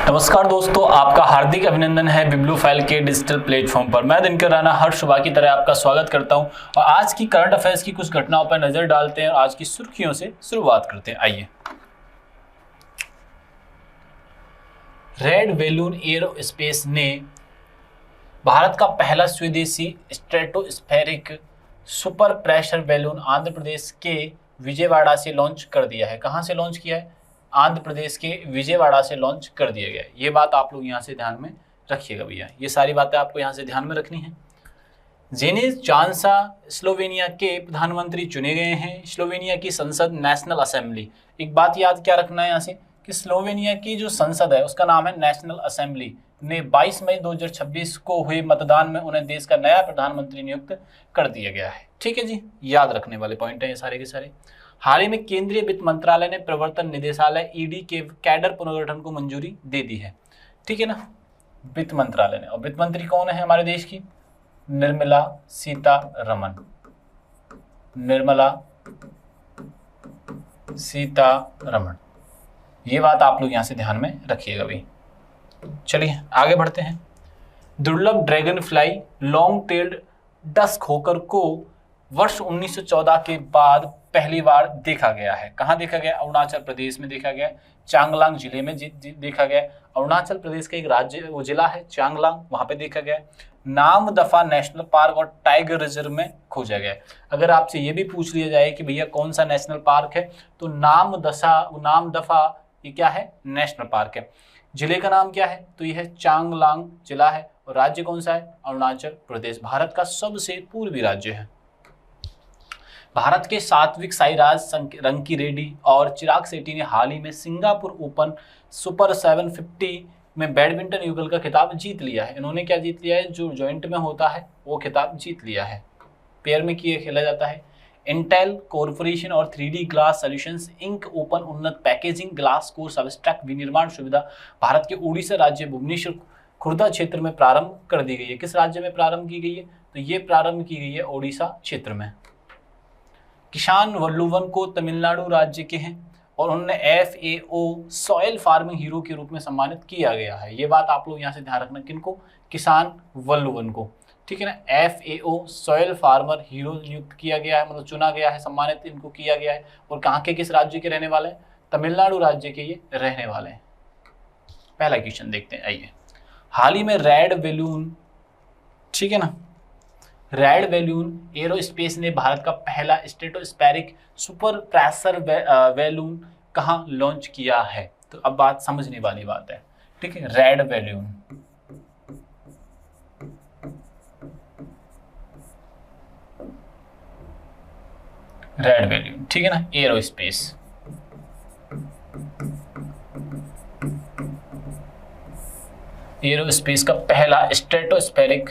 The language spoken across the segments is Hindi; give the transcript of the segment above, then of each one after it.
नमस्कार दोस्तों, आपका हार्दिक अभिनंदन है बिब्लू फाइल के डिजिटल प्लेटफॉर्म पर। मैं दिनकर राणा हर सुबह की तरह आपका स्वागत करता हूं और आज की करंट अफेयर्स की कुछ घटनाओं पर नजर डालते हैं और आज की सुर्खियों से शुरुआत करते हैं। आइए। रेड बैलून एरोस्पेस ने भारत का पहला स्वदेशी stratospheric super pressure balloon Andhra Pradesh के विजयवाड़ा से लॉन्च कर दिया है। कहां से लॉन्च किया है? आंध्र प्रदेश के विजयवाड़ा से लॉन्च कर दिया गया है। ये बात आप लोग यहाँ से ध्यान में रखिएगा भैया, ये सारी बातें आपको यहाँ से ध्यान में रखनी है। जेनिस चांसा स्लोवेनिया के प्रधानमंत्री चुने गए हैं। स्लोवेनिया की संसद नेशनल असेंबली, एक बात याद क्या रखना है यहाँ से कि स्लोवेनिया की जो संसद है उसका नाम है नेशनल असेंबली, ने 22 मई 2026 को हुए मतदान में उन्हें देश का नया प्रधानमंत्री नियुक्त कर दिया गया है। ठीक है जी, याद रखने वाले पॉइंट है ये सारे के सारे। हाल ही में केंद्रीय वित्त मंत्रालय ने प्रवर्तन निदेशालय ईडी के कैडर पुनर्गठन को मंजूरी दे दी है। ठीक है ना, वित्त मंत्रालय ने। और वित्त मंत्री कौन है हमारे देश की? निर्मला सीतारमण। निर्मला सीतारमण, ये बात आप लोग यहाँ से ध्यान में रखिएगा भाई। चलिए आगे बढ़ते हैं। दुर्लभ dragonfly long tailed dusk hawker को वर्ष 1914 के बाद पहली बार देखा गया है। कहाँ देखा गया? अरुणाचल प्रदेश में देखा गया, चांगलांग जिले में देखा गया। अरुणाचल प्रदेश का एक राज्य वो जिला है चांगलांग, वहां पे देखा गया। नामदफा नेशनल पार्क और टाइगर रिजर्व में खोजा गया। अगर आपसे ये भी पूछ लिया जाए कि भैया कौन सा नेशनल पार्क है, तो नामदफा ये क्या है? नेशनल पार्क है। जिले का नाम क्या है? तो यह है चांगलांग जिला है। और राज्य कौन सा है? अरुणाचल प्रदेश, भारत का सबसे पूर्वी राज्य है। भारत के सात्विक साईराज रंकीरेड्डी और चिराग शेट्टी ने हाल ही में सिंगापुर ओपन सुपर 750 में बैडमिंटन युगल का खिताब जीत लिया है। इन्होंने क्या जीत लिया है? जो जॉइंट में होता है वो खिताब जीत लिया है। पेयर में किए खेला जाता है। इंटेल कॉर्पोरेशन और 3D glass Solutions Inc open उन्नत पैकेजिंग ग्लास को सबस्ट्रैक्ट विनिर्माण सुविधा भारत के उड़ीसा राज्य भुवनेश्वर खुर्दा क्षेत्र में प्रारंभ कर दी गई है। किस राज्य में प्रारंभ की गई है? तो ये प्रारंभ की गई है ओडिशा क्षेत्र में। किसान वल्लुवन को तमिलनाडु राज्य के हैं और उन्होंने FAO सॉयल फार्मिंग हीरो के रूप में सम्मानित किया गया है। ये बात आप लोग यहाँ से ध्यान रखना, किनको? किसान वल्लुवन को। ठीक है ना, FAO सॉयल फार्मर हीरो नियुक्त किया गया है, मतलब चुना गया है, सम्मानित इनको किया गया है। और कहाँ के किस राज्य के रहने वाले हैं? तमिलनाडु राज्य के ये रहने वाले हैं। पहला क्वेश्चन देखते हैं, आइए। हाल ही में रेड बैलून, ठीक है ना, रेड बैलून एरोस्पेस ने भारत का पहला स्ट्रेटोस्फेरिक सुपर प्रेशर बैलून कहाँ लॉन्च किया है? तो अब बात समझने वाली बात है। ठीक है, रेड बैलून, रेड बैलून, ठीक है ना, एरोस्पेस। एरोस्पेस का पहला stratospheric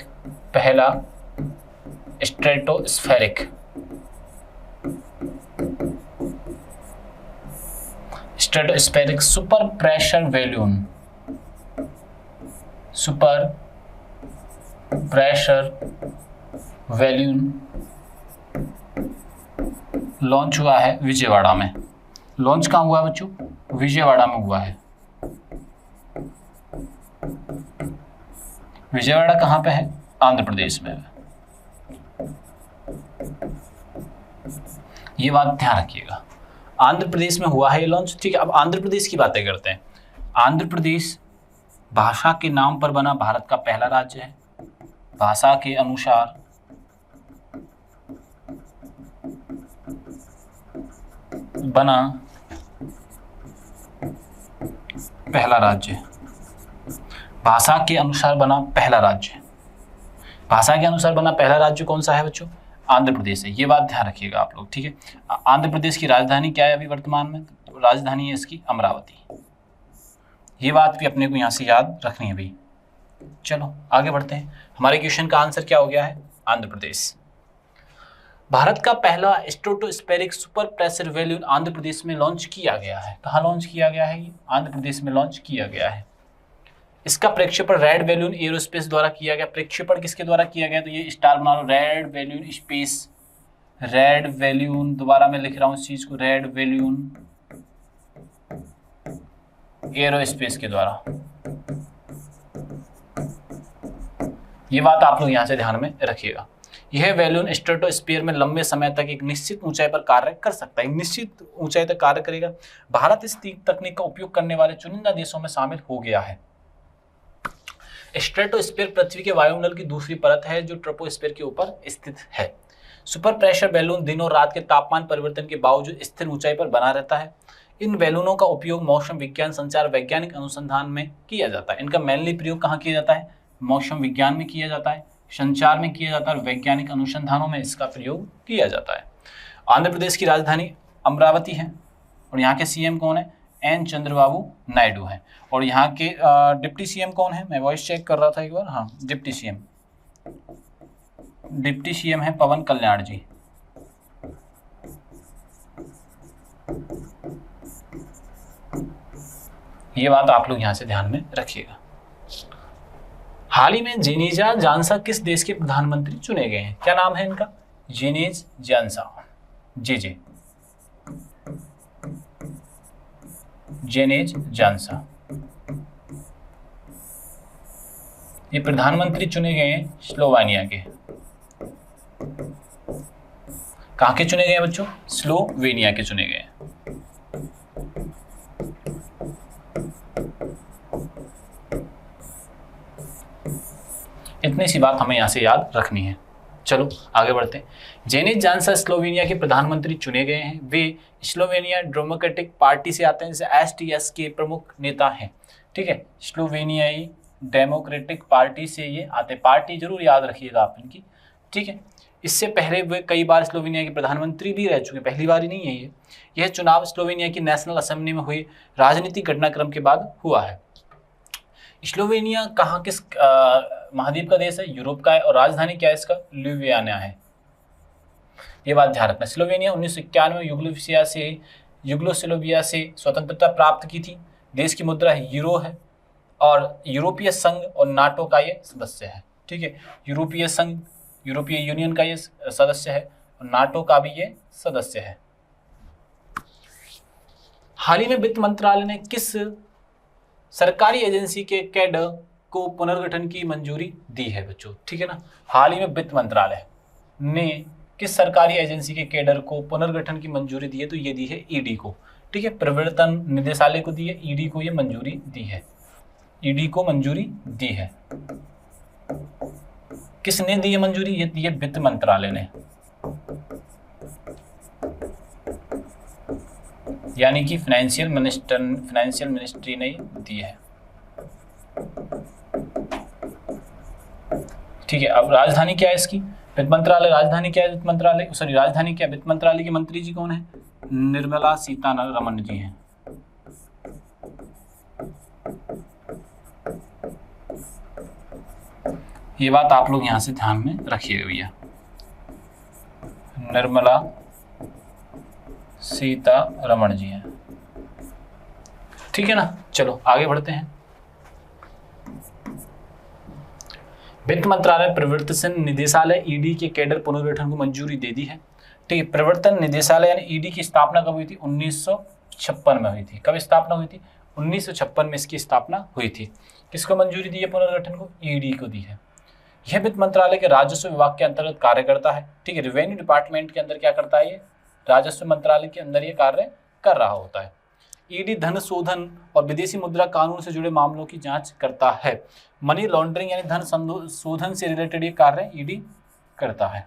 super pressure balloon launch हुआ है विजयवाड़ा में। लॉन्च कहाँ हुआ है बच्चों? विजयवाड़ा में हुआ है। विजयवाड़ा कहाँ पे है? आंध्र प्रदेश में है। ये बात ध्यान रखिएगा, आंध्र प्रदेश में हुआ है ये लॉन्च। ठीक है, अब आंध्र प्रदेश की बातें करते हैं। आंध्र प्रदेश भाषा के नाम पर बना भारत का पहला राज्य है। भाषा के अनुसार बना पहला राज्य। भाषा के अनुसार बना पहला राज्य। भाषा के अनुसार बना पहला राज्य कौन सा है बच्चों? आंध्र प्रदेश है। ये बात ध्यान रखिएगा आप लोग। ठीक है, आंध्र प्रदेश की राजधानी क्या है अभी वर्तमान में? तो राजधानी है इसकी अमरावती। ये बात भी अपने को यहाँ से याद रखनी है भाई। चलो आगे बढ़ते हैं। हमारे क्वेश्चन का आंसर क्या हो गया है? आंध्र प्रदेश। भारत का पहला stratospheric super pressure balloon Andhra Pradesh में लॉन्च किया गया है। कहाँ लॉन्च किया गया है? आंध्र प्रदेश में लॉन्च किया गया है। इसका प्रक्षेपण रेड बैलून एरोस्पेस द्वारा किया गया। प्रक्षेपण किसके द्वारा किया गया? तो ये स्टार बना लो, red balloon space, red balloon, दोबारा मैं लिख रहा हूं इस चीज को, रेड बैलून एरोस्पेस के द्वारा। ये बात आप लोग यहाँ से ध्यान में रखिएगा। यह बैलून स्ट्रेटोस्फीयर में लंबे समय तक एक निश्चित ऊंचाई पर कार्य कर सकता है, एक निश्चित ऊंचाई तक कार्य करेगा। भारत इस तकनीक का उपयोग करने वाले चुनिंदा देशों में शामिल हो गया है। स्ट्रेटोस्फीयर पृथ्वी के वायुमंडल की दूसरी परत है जो ट्रोपोस्फीयर के ऊपर स्थित है। सुपर प्रेशर बैलून दिनों रात के तापमान परिवर्तन के बावजूद स्थिर ऊंचाई पर बना रहता है। इन बैलूनों का उपयोग मौसम विज्ञान, संचार, वैज्ञानिक अनुसंधान में किया जाता है। इनका मेनली प्रयोग कहाँ किया जाता है? मौसम विज्ञान में किया जाता है, संचार में किया जाता है और वैज्ञानिक अनुसंधानों में इसका प्रयोग किया जाता है। आंध्र प्रदेश की राजधानी अमरावती है और यहाँ के सीएम कौन है? एन चंद्रबाबू नायडू हैं। और यहाँ के डिप्टी सीएम कौन है? मैं वॉइस चेक कर रहा था एक बार। हाँ, डिप्टी सीएम है पवन कल्याण जी। ये बात आप लोग यहाँ से ध्यान में रखिएगा। हाल ही में जेनेजा जानसा किस देश के प्रधानमंत्री चुने गए हैं? क्या नाम है इनका? जेनेज जानसा, जेनेज जानसा। ये प्रधानमंत्री चुने गए हैं स्लोवेनिया के। कहाँ के चुने गए हैं बच्चों? स्लोवेनिया के चुने गए हैं। इतनी सी बात हमें यहाँ से याद रखनी है। चलो आगे बढ़ते हैं। जेनेज जानसा स्लोवेनिया के प्रधानमंत्री चुने गए हैं। वे स्लोवेनिया डेमोक्रेटिक पार्टी से आते हैं, जैसे एसटीएस के प्रमुख नेता हैं। ठीक है, स्लोवेनियाई डेमोक्रेटिक पार्टी से ये आते। पार्टी जरूर याद रखिएगा आप इनकी। ठीक है, इससे पहले वे कई बार स्लोवेनिया के प्रधानमंत्री भी रह चुके, पहली बार ही नहीं है ये। यह चुनाव स्लोवेनिया की नेशनल असेंबली में हुए राजनीतिक घटनाक्रम के बाद हुआ है। स्लोवेनिया कहाँ किस महाद्वीप का देश है? यूरोप का है। और राजधानी क्या है इसका? ल्यूबियाना है। ये बात ध्यान रखना। स्लोवेनिया 1991 में युगोस्लाविया से स्वतंत्रता प्राप्त की थी। देश की मुद्रा यूरो है और यूरोपीय संघ और नाटो का ये सदस्य है। ठीक है, यूरोपीय संघ, यूरोपीय यूनियन का ये सदस्य है और नाटो का भी ये सदस्य है। हाल ही में वित्त मंत्रालय ने किस सरकारी एजेंसी के कैडर को पुनर्गठन की मंजूरी दी है बच्चों? ठीक है ना, हाल ही में वित्त मंत्रालय ने किस सरकारी एजेंसी के कैडर को पुनर्गठन की मंजूरी दी है? तो ये दी है ईडी को। ठीक है, प्रवर्तन निदेशालय को दी है, ईडी को ये मंजूरी दी है। ईडी को मंजूरी दी है। किसने दी है मंजूरी? ये दी है वित्त मंत्रालय ने, यानी कि फाइनेंशियल मिनिस्ट्री ने दी है। ठीक है, अब राजधानी क्या है इसकी? वित्त मंत्रालय। राजधानी क्या है? वित्त मंत्रालय, सॉरी राजधानी क्या? वित्त मंत्रालय की मंत्री जी कौन है? निर्मला सीतारमण जी हैं। ये बात आप लोग यहां से ध्यान में रखिएगा भैया, निर्मला सीतारमण जी हैं। ठीक है ना, चलो आगे बढ़ते हैं। वित्त मंत्रालय प्रवर्तन निदेशालय ईडी के कैडर पुनर्गठन को मंजूरी दे दी है। ठीक है, प्रवर्तन निदेशालय यानी ईडी की स्थापना कब हुई थी? 1956 में हुई थी। कब स्थापना हुई थी? 1956 में इसकी स्थापना हुई थी। किसको मंजूरी दी है पुनर्गठन को? ईडी को दी है। यह वित्त मंत्रालय के राजस्व विभाग के अंतर्गत कार्य करता है। ठीक है, रेवेन्यू डिपार्टमेंट के अंदर क्या करता है? ये राजस्व मंत्रालय के अंदर ये कार्य कर रहा होता है। ईडी धन शोधन और विदेशी मुद्रा कानून से जुड़े मामलों की जांच करता है। मनी लॉन्ड्रिंग यानी धन शोधन से रिलेटेड ये कार्य ईडी करता है।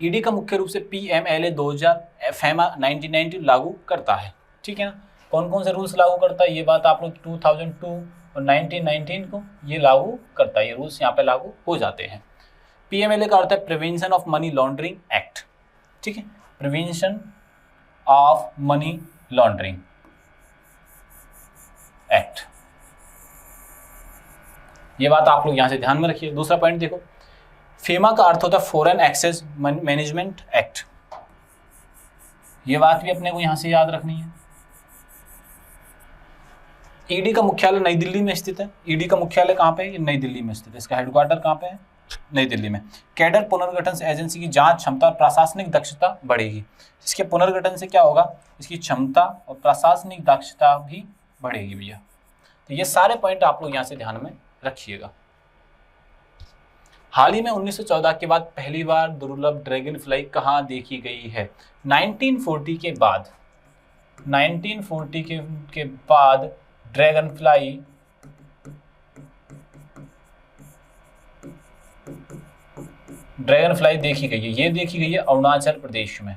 ईडी का मुख्य रूप से पीएमएलए 2000 FEMA 1990 लागू करता है। ठीक है ना, कौन कौन से रूल्स लागू करता है? ये बात आप लोग 2002 और 1919 को ये लागू करता है। ये रूल्स यहाँ पे लागू हो जाते हैं। पीएमएलए का अर्थ है prevention of money laundering act. ठीक है, prevention of money laundering act. ये बात आप लोग यहां से ध्यान में रखिए। दूसरा पॉइंट देखो, फेमा का अर्थ होता है फॉरेन एक्सेस मैनेजमेंट एक्ट। ये बात भी अपने को यहां से याद रखनी है। ईडी का मुख्यालय नई दिल्ली में स्थित है। ईडी का मुख्यालय कहां पे है? नई दिल्ली में स्थित है। इसका हेडक्वार्टर कहां पे है? नई दिल्ली में। कैडर पुनर्गठन से एजेंसी की जांच क्षमता और प्रशासनिक दक्षता बढ़ेगी। इसके पुनर्गठन से क्या होगा? इसकी क्षमता और प्रशासनिक दक्षता भी बढ़ेगी भैया। तो ये सारे पॉइंट आप लोग यहाँ से ध्यान में रखिएगा। हाल ही में 1914 के बाद पहली बार दुर्लभ ड्रैगन फ्लाई कहाँ देखी गई है? 1940 के बाद, 1940 के बाद ड्रैगन फ्लाई देखी गई है। ये देखी गई है अरुणाचल प्रदेश में।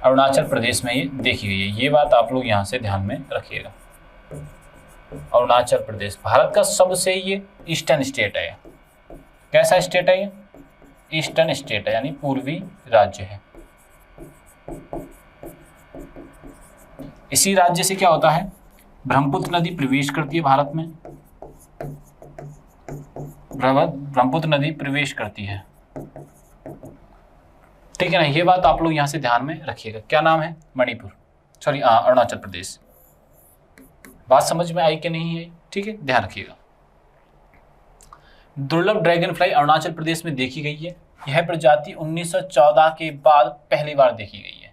अरुणाचल प्रदेश में ये देखी गई है। ये बात आप लोग यहाँ से ध्यान में रखिएगा। अरुणाचल प्रदेश भारत का सबसे ये ईस्टर्न स्टेट है। कैसा स्टेट है ये? ईस्टर्न स्टेट है, यानी पूर्वी राज्य है। इसी राज्य से क्या होता है, ब्रह्मपुत्र नदी प्रवेश करती है भारत में। ब्रह्मपुत्र नदी प्रवेश करती है, ठीक है ना। ये बात आप लोग यहां से ध्यान में रखिएगा। क्या नाम है? मणिपुर, सॉरी अरुणाचल प्रदेश। बात समझ में आई कि नहीं है? ठीक है, ध्यान रखिएगा। दुर्लभ ड्रैगन फ्लाई अरुणाचल प्रदेश में देखी गई है। यह प्रजाति 1914 के बाद पहली बार देखी गई है।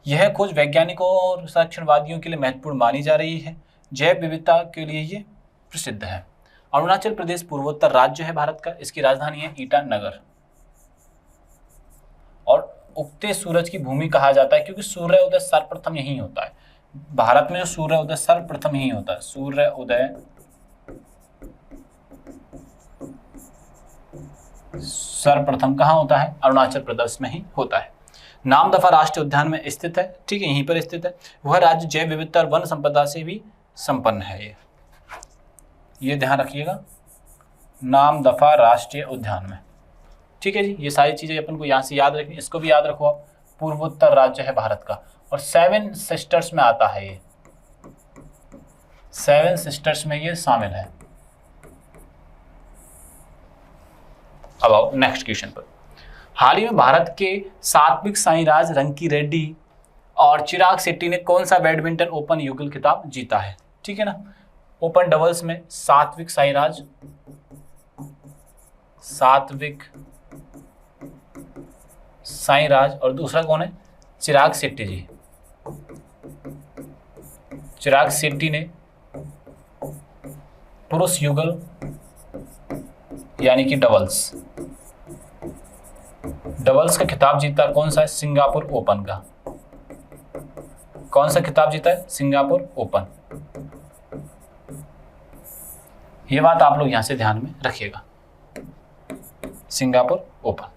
यह खोज वैज्ञानिकों और संरक्षणवादियों के लिए महत्वपूर्ण मानी जा रही है। जैव विविधता के लिए ये प्रसिद्ध है। अरुणाचल प्रदेश पूर्वोत्तर राज्य है भारत का। इसकी राजधानी है ईटानगर और उगते सूरज की भूमि कहा जाता है, क्योंकि सूर्योदय सर्वप्रथम यहीं होता है। भारत में जो सूर्योदय सर्वप्रथम यहीं होता है। सूर्योदय सर्वप्रथम कहाँ होता है? अरुणाचल प्रदेश में ही होता है। नामदफा राष्ट्रीय उद्यान में स्थित है, ठीक है, यहीं पर स्थित है। वह राज्य जैव विविधता और वन संपदा से भी संपन्न है। ये ध्यान रखिएगा, नामदफा राष्ट्रीय उद्यान में, ठीक है जी। ये सारी चीजें अपन को यहाँ से याद रखनी। इसको भी याद रखो आप, पूर्वोत्तर राज्य है भारत का और 7 सिस्टर्स में आता है। ये 7 सिस्टर्स में ये शामिल है। अब आओ नेक्स्ट क्वेश्चन पर। हाल ही में भारत के सात्विक साईराज, रंकी रेड्डी और चिराग शेट्टी ने कौन सा बैडमिंटन ओपन युगल खिताब जीता है? ठीक है ना। ओपन डबल्स में सात्विक साईराज, और दूसरा कौन है? चिराग शेट्टी जी। चिराग शेट्टी ने पुरुष युगल यानी कि डबल्स का खिताब जीता। कौन सा है? सिंगापुर ओपन का। कौन सा खिताब जीता है? Singapore open. ये बात आप लोग यहां से ध्यान में रखिएगा, सिंगापुर ओपन।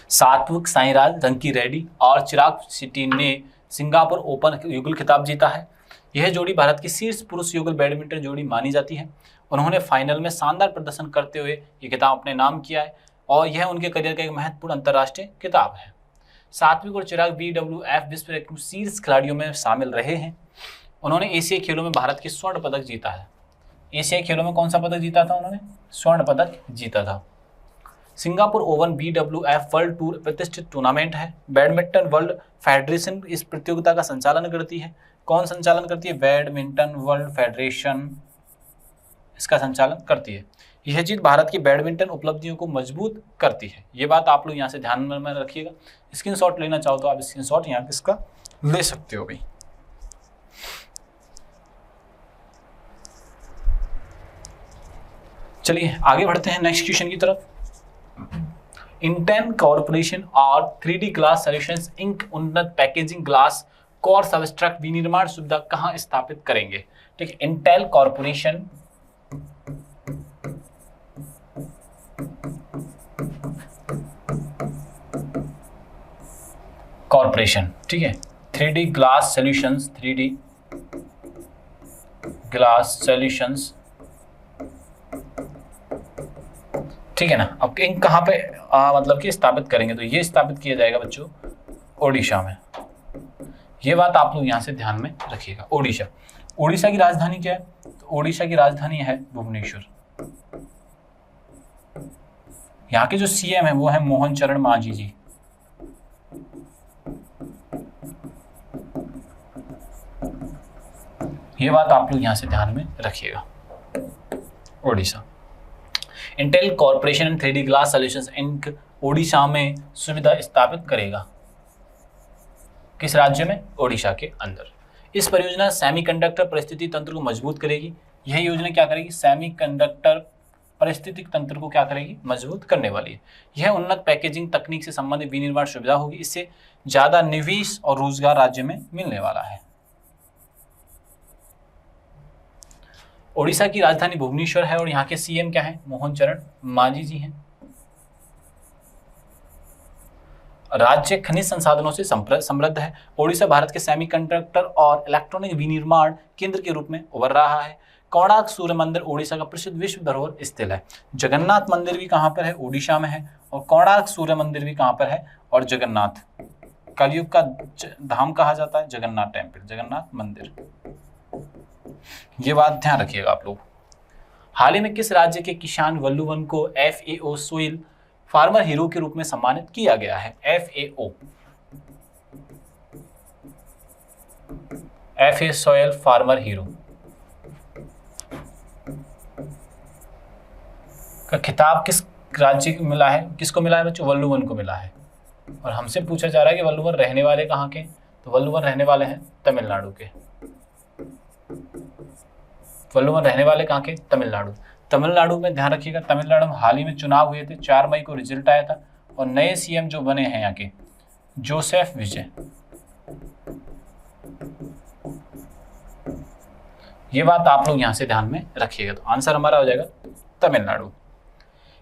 सात्विक साईराज, रंकी रेड्डी और चिराग शेट्टी ने सिंगापुर ओपन युगल खिताब जीता है। यह जोड़ी भारत की शीर्ष पुरुष युगल बैडमिंटन जोड़ी मानी जाती है। उन्होंने फाइनल में शानदार प्रदर्शन करते हुए ये खिताब अपने नाम किया है और यह उनके करियर का एक महत्वपूर्ण अंतर्राष्ट्रीय खिताब है। सात्विक और चिराग BWF विश्व रैंकिंग शीर्ष खिलाड़ियों में शामिल रहे हैं। उन्होंने एशियाई खेलों में भारत के स्वर्ण पदक जीता है। एशियाई खेलों में कौन सा पदक जीता था? उन्होंने स्वर्ण पदक जीता था। Singapore open BWF world tour प्रतिष्ठित टूर्नामेंट है। बैडमिंटन वर्ल्ड फेडरेशन इस प्रतियोगिता का संचालन करती है। कौन संचालन करती है? बैडमिंटन वर्ल्ड फेडरेशन इसका संचालन करती है। यह जीत भारत की बैडमिंटन उपलब्धियों को मजबूत करती है। ये बात आप लोग यहाँ से ध्यान में रखिएगा। स्क्रीनशॉट लेना चाहो तो आप स्क्रीनशॉट यहाँ इसका ले सकते हो भाई। चलिए आगे बढ़ते हैं नेक्स्ट क्वेश्चन की तरफ। इंटेल कॉर्पोरेशन और 3D ग्लास सॉल्यूशंस इंक उन्नत पैकेजिंग ग्लास कोर सबस्ट्रेट विनिर्माण सुविधा कहाँ स्थापित करेंगे? ठीक है, इंटेल कॉर्पोरेशन, ठीक है, 3D glass solutions, 3D glass solutions, ठीक है ना। अब इंक कहाँ पे मतलब कि स्थापित करेंगे? तो ये स्थापित किया जाएगा बच्चों ओडिशा में। ये बात आप लोग यहाँ से ध्यान में रखिएगा। ओडिशा, ओडिशा की राजधानी क्या है? तो ओडिशा की राजधानी है भुवनेश्वर। यहाँ के जो CM है वो है मोहन चरण मांझी जी। ये बात आप लोग यहाँ से ध्यान में रखिएगा। Odisha, Intel corporation and 3D glass Solutions Inc Odisha में सुविधा स्थापित करेगा। किस राज्य में? ओडिशा के अंदर। इस परियोजना सेमीकंडक्टर परिस्थिति तंत्र को मजबूत करेगी। यह योजना क्या करेगी? सेमीकंडक्टर परिस्थितिक तंत्र को क्या करेगी? मजबूत करने वाली है। यह उन्नत पैकेजिंग तकनीक से संबंधित विनिर्माण सुविधा होगी। इससे ज्यादा निवेश और रोजगार राज्य में मिलने वाला है। ओडिशा की राजधानी भुवनेश्वर है और यहाँ के सीएम क्या है? मोहन चरण मांझी जी हैं। राज्य खनिज संसाधनों से समृद्ध है। ओडिशा भारत के सेमीकंडक्टर और इलेक्ट्रॉनिक विनिर्माण केंद्र के रूप में उभर रहा है। कोणार्क सूर्य मंदिर ओडिशा का प्रसिद्ध विश्व धरोहर स्थल है। जगन्नाथ मंदिर भी कहाँ पर है? ओडिशा में है। और कोणार्क सूर्य मंदिर भी कहाँ पर है? और जगन्नाथ, कलयुग का धाम कहा जाता है जगन्नाथ टेम्पल, जगन्नाथ मंदिर। ये बात ध्यान रखिएगा आप लोग। हाल ही में किस राज्य के किसान वल्लुवन को FAO सोइल फार्मर हीरो के रूप में सम्मानित किया गया है? FAO सोइल फार्मर हीरो का खिताब किस राज्य को मिला है? किसको मिला है बच्चों? वल्लुवन को मिला है। और हमसे पूछा जा रहा है कि वल्लुवन रहने वाले कहाँ के? तो वल्लुवन रहने वाले हैं तमिलनाडु के। वल्लुवन रहने वाले कहाँ के? तमिलनाडु। तमिलनाडु में ध्यान रखिएगा, तमिलनाडु में हाल ही में चुनाव हुए थे, 4 मई को रिजल्ट आया था और नए सीएम जो बने हैं यहाँ के जोसेफ विजय। ये बात आप लोग यहाँ से ध्यान में रखिएगा। तो आंसर हमारा हो जाएगा तमिलनाडु।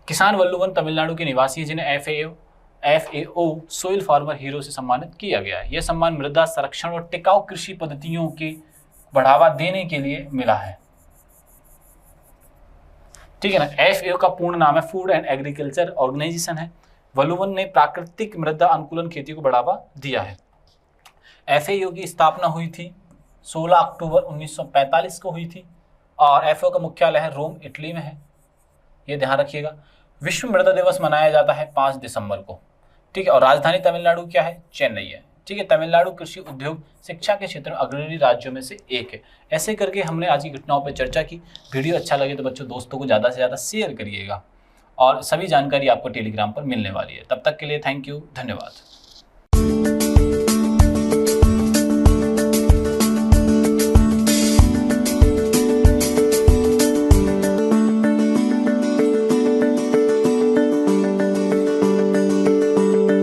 किसान वल्लुवन तमिलनाडु के निवासी हैं जिन्हें FAO सोइल फार्मर हीरो से सम्मानित किया गया है। यह सम्मान मृदा संरक्षण और टिकाऊ कृषि पद्धतियों के बढ़ावा देने के लिए मिला है। ठीक है ना। FAO का पूर्ण नाम है फूड एंड एग्रीकल्चर ऑर्गेनाइजेशन है। वल्लुवन ने प्राकृतिक मृदा अनुकूलन खेती को बढ़ावा दिया है। FAO की स्थापना हुई थी 16 अक्टूबर 1945 को हुई थी और FAO का मुख्यालय है रोम, इटली में है। ये ध्यान रखिएगा। विश्व मृदा दिवस मनाया जाता है 5 दिसंबर को। ठीक है। और राजधानी तमिलनाडु क्या है? चेन्नई है। ठीक है। तमिलनाडु कृषि, उद्योग, शिक्षा के क्षेत्र में अग्रणी राज्यों में से एक है। ऐसे करके हमने आज की घटनाओं पर चर्चा की। वीडियो अच्छा लगे तो बच्चों दोस्तों को ज़्यादा से ज़्यादा शेयर करिएगा और सभी जानकारी आपको टेलीग्राम पर मिलने वाली है। तब तक के लिए थैंक यू, धन्यवाद।